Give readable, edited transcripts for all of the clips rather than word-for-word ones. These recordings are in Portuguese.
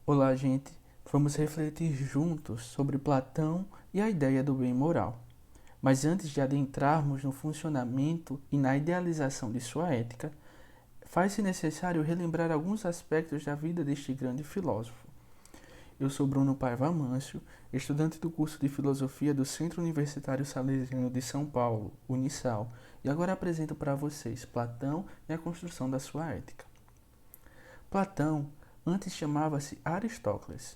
Olá, gente. Vamos refletir juntos sobre Platão e a ideia do bem moral. Mas antes de adentrarmos no funcionamento e na idealização de sua ética, faz-se necessário relembrar alguns aspectos da vida deste grande filósofo. Eu sou Bruno Paiva Mâncio, estudante do curso de Filosofia do Centro Universitário Salesiano de São Paulo, Unisal, e agora apresento para vocês Platão e a construção da sua ética. Platão antes chamava-se Aristócles.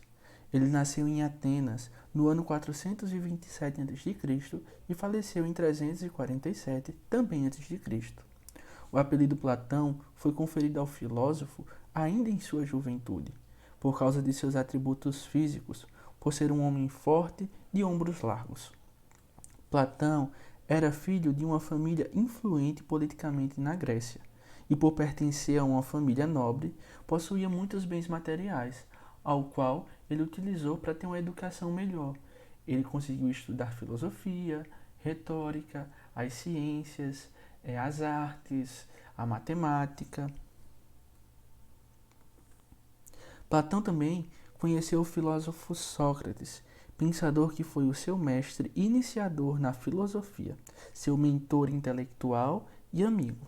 Ele nasceu em Atenas no ano 427 a.C. e faleceu em 347, também a.C. O apelido Platão foi conferido ao filósofo ainda em sua juventude, por causa de seus atributos físicos, por ser um homem forte de ombros largos. Platão era filho de uma família influente politicamente na Grécia e, por pertencer a uma família nobre, possuía muitos bens materiais, ao qual ele utilizou para ter uma educação melhor. Ele conseguiu estudar filosofia, retórica, as ciências, as artes, a matemática. Platão também conheceu o filósofo Sócrates, pensador que foi o seu mestre iniciador na filosofia, seu mentor intelectual e amigo.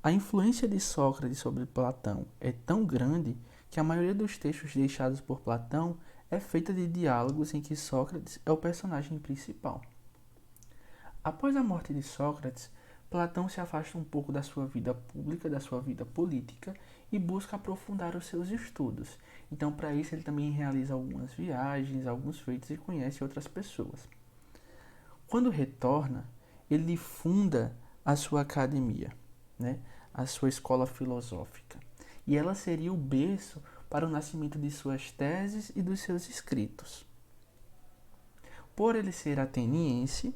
A influência de Sócrates sobre Platão é tão grande que a maioria dos textos deixados por Platão é feita de diálogos em que Sócrates é o personagem principal. Após a morte de Sócrates, Platão se afasta um pouco da sua vida pública, da sua vida política e busca aprofundar os seus estudos. Então, para isso, ele também realiza algumas viagens, alguns feitos e conhece outras pessoas. Quando retorna, ele funda a sua academia, né? A sua escola filosófica. E ela seria o berço para o nascimento de suas teses e dos seus escritos. Por ele ser ateniense,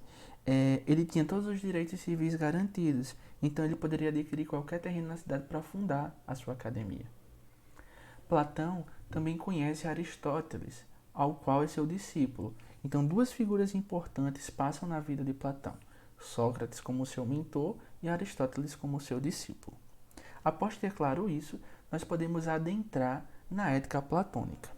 ele tinha todos os direitos civis garantidos, então ele poderia adquirir qualquer terreno na cidade para fundar a sua academia. Platão também conhece Aristóteles, ao qual é seu discípulo. Então, duas figuras importantes passam na vida de Platão: Sócrates como seu mentor e Aristóteles como seu discípulo. Após ter claro isso, nós podemos adentrar na ética platônica.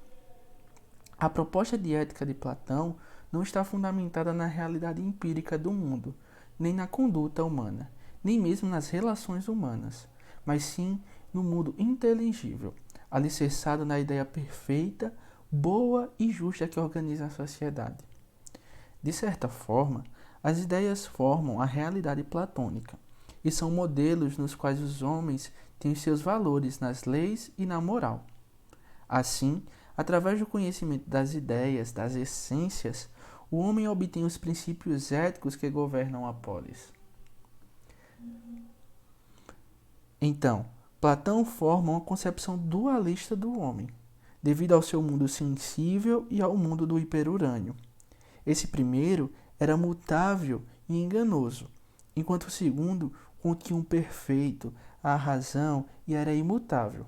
A proposta de ética de Platão não está fundamentada na realidade empírica do mundo, nem na conduta humana, nem mesmo nas relações humanas, mas sim no mundo inteligível, alicerçado na ideia perfeita, boa e justa que organiza a sociedade. De certa forma, as ideias formam a realidade platônica e são modelos nos quais os homens têm seus valores nas leis e na moral. Assim, através do conhecimento das ideias, das essências, o homem obtém os princípios éticos que governam a polis. Então, Platão forma uma concepção dualista do homem, devido ao seu mundo sensível e ao mundo do hiperurânio. Esse primeiro era mutável e enganoso, enquanto o segundo continha um perfeito, a razão e era imutável.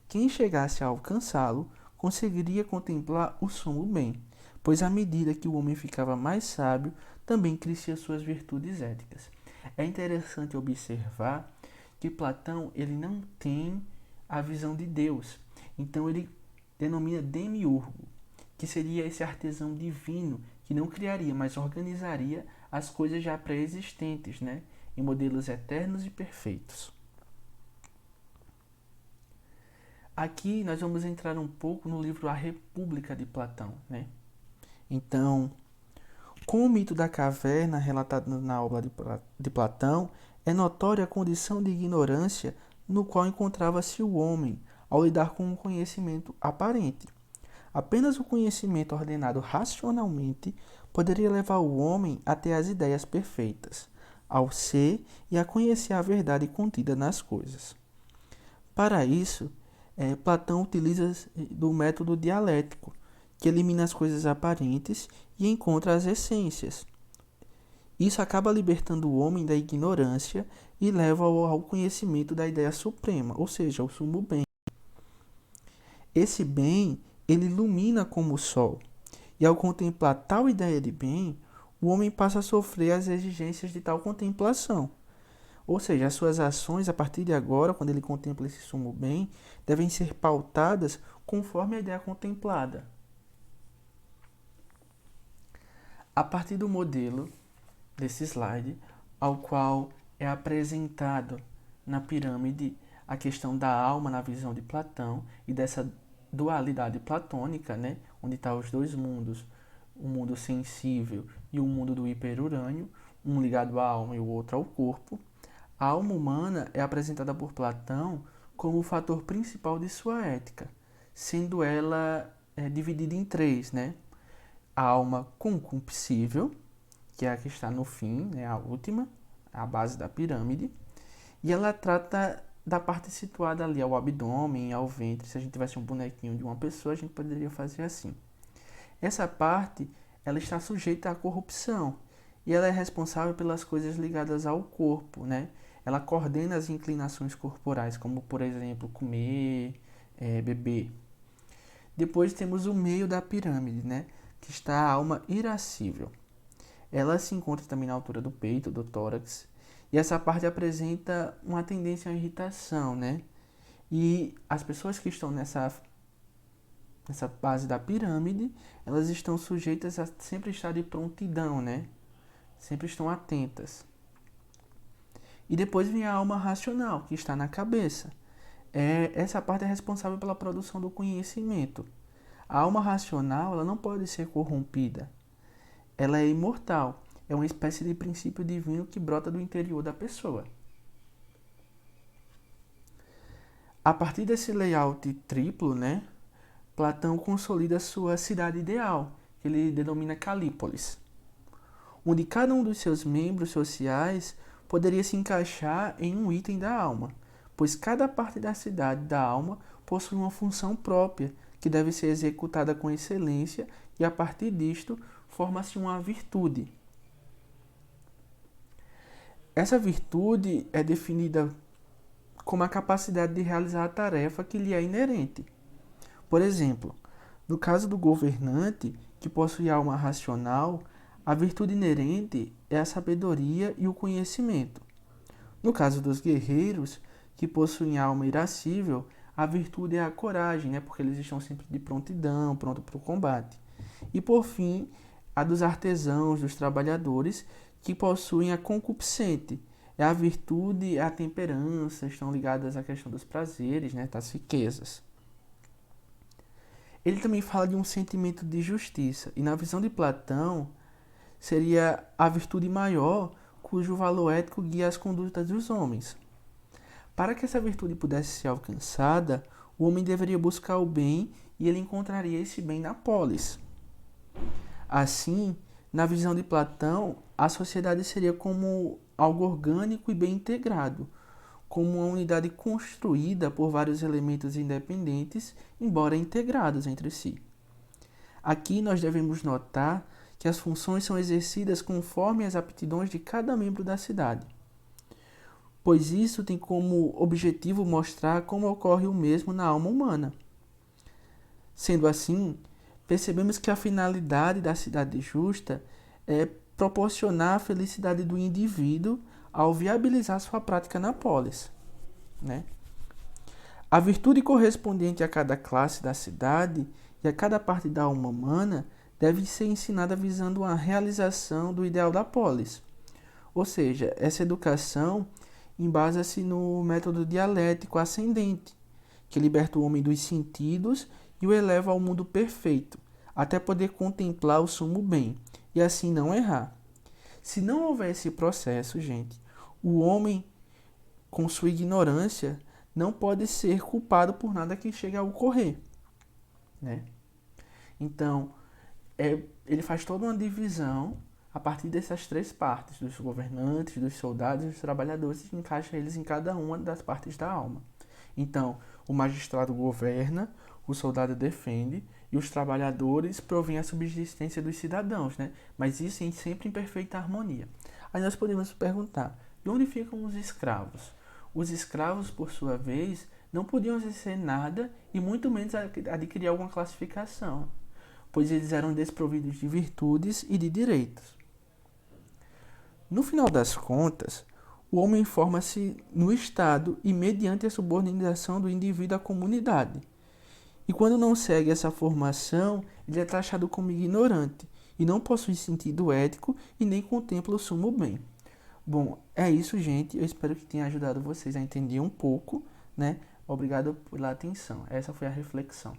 Quem chegasse a alcançá-lo conseguiria contemplar o sumo bem, pois à medida que o homem ficava mais sábio, também cresciam suas virtudes éticas. É interessante observar que Platão ele não tem a visão de Deus, então ele denomina demiurgo, que seria esse artesão divino que não criaria, mas organizaria as coisas já pré-existentes, né, em modelos eternos e perfeitos. Aqui nós vamos entrar um pouco no livro A República de Platão, né? Então, com o mito da caverna relatado na obra de Platão, é notória a condição de ignorância no qual encontrava-se o homem ao lidar com um conhecimento aparente. Apenas o conhecimento ordenado racionalmente poderia levar o homem a ter as ideias perfeitas, ao ser e a conhecer a verdade contida nas coisas. Para isso, Platão utiliza do método dialético, que elimina as coisas aparentes e encontra as essências. Isso acaba libertando o homem da ignorância e leva ao conhecimento da ideia suprema, ou seja, o sumo bem. Esse bem, ele ilumina como o sol, e ao contemplar tal ideia de bem, o homem passa a sofrer as exigências de tal contemplação. Ou seja, as suas ações, a partir de agora, quando ele contempla esse sumo bem, devem ser pautadas conforme a ideia contemplada. A partir do modelo desse slide, ao qual é apresentado na pirâmide a questão da alma na visão de Platão e dessa dualidade platônica, né, onde estão os dois mundos, o mundo sensível e o mundo do hiperurânio, um ligado à alma e o outro ao corpo. A alma humana é apresentada por Platão como o fator principal de sua ética, sendo ela dividida em três, né? A alma concupiscível, que é a que está no fim, né, a última, a base da pirâmide, e ela trata da parte situada ali ao abdômen, ao ventre. Se a gente tivesse um bonequinho de uma pessoa, a gente poderia fazer assim. Essa parte, ela está sujeita à corrupção, e ela é responsável pelas coisas ligadas ao corpo, né? Ela coordena as inclinações corporais, como, por exemplo, comer, beber. Depois temos o meio da pirâmide, né, que está a alma irascível. Ela se encontra também na altura do peito, do tórax, e essa parte apresenta uma tendência à irritação, né? E as pessoas que estão nessa base da pirâmide, elas estão sujeitas a sempre estar de prontidão, né? Sempre estão atentas. E depois vem a alma racional, que está na cabeça. Essa parte é responsável pela produção do conhecimento. A alma racional, ela não pode ser corrompida. Ela é imortal. É uma espécie de princípio divino que brota do interior da pessoa. A partir desse layout triplo, né, Platão consolida sua cidade ideal, que ele denomina Calípolis, onde cada um dos seus membros sociais poderia se encaixar em um item da alma, pois cada parte da cidade da alma possui uma função própria, que deve ser executada com excelência, e a partir disto forma-se uma virtude. Essa virtude é definida como a capacidade de realizar a tarefa que lhe é inerente. Por exemplo, no caso do governante, que possui alma racional, a virtude inerente é a sabedoria e o conhecimento. No caso dos guerreiros, que possuem alma irascível, a virtude é a coragem, né? Porque eles estão sempre de prontidão, pronto para o combate. E por fim, a dos artesãos, dos trabalhadores, que possuem a concupiscente. É a virtude, a temperança, estão ligadas à questão dos prazeres, né? Das riquezas. Ele também fala de um sentimento de justiça, e na visão de Platão, seria a virtude maior, cujo valor ético guia as condutas dos homens. Para que essa virtude pudesse ser alcançada, o homem deveria buscar o bem, e ele encontraria esse bem na polis. Assim, na visão de Platão, a sociedade seria como algo orgânico e bem integrado, como uma unidade construída por vários elementos independentes, embora integrados entre si. Aqui nós devemos notar que as funções são exercidas conforme as aptidões de cada membro da cidade, pois isso tem como objetivo mostrar como ocorre o mesmo na alma humana. Sendo assim, percebemos que a finalidade da cidade justa é proporcionar a felicidade do indivíduo ao viabilizar sua prática na polis, né? A virtude correspondente a cada classe da cidade e a cada parte da alma humana deve ser ensinada visando a realização do ideal da polis. Ou seja, essa educação embasa-se no método dialético ascendente, que liberta o homem dos sentidos e o eleva ao mundo perfeito, até poder contemplar o sumo bem, e assim não errar. Se não houver esse processo, gente, o homem, com sua ignorância, não pode ser culpado por nada que chegue a ocorrer, né? Então, ele faz toda uma divisão a partir dessas três partes, dos governantes, dos soldados e dos trabalhadores, e encaixa eles em cada uma das partes da alma. Então, o magistrado governa, o soldado defende e os trabalhadores provêm a subsistência dos cidadãos, né? Mas isso sempre em perfeita harmonia. Aí nós podemos perguntar, de onde ficam os escravos? Os escravos, por sua vez, não podiam exercer nada e muito menos adquirir alguma classificação, pois eles eram desprovidos de virtudes e de direitos. No final das contas, o homem forma-se no Estado e mediante a subordinação do indivíduo à comunidade. E quando não segue essa formação, ele é taxado como ignorante e não possui sentido ético e nem contempla o sumo bem. Bom, é isso, gente. Eu espero que tenha ajudado vocês a entender um pouco, né? Obrigado pela atenção. Essa foi a reflexão.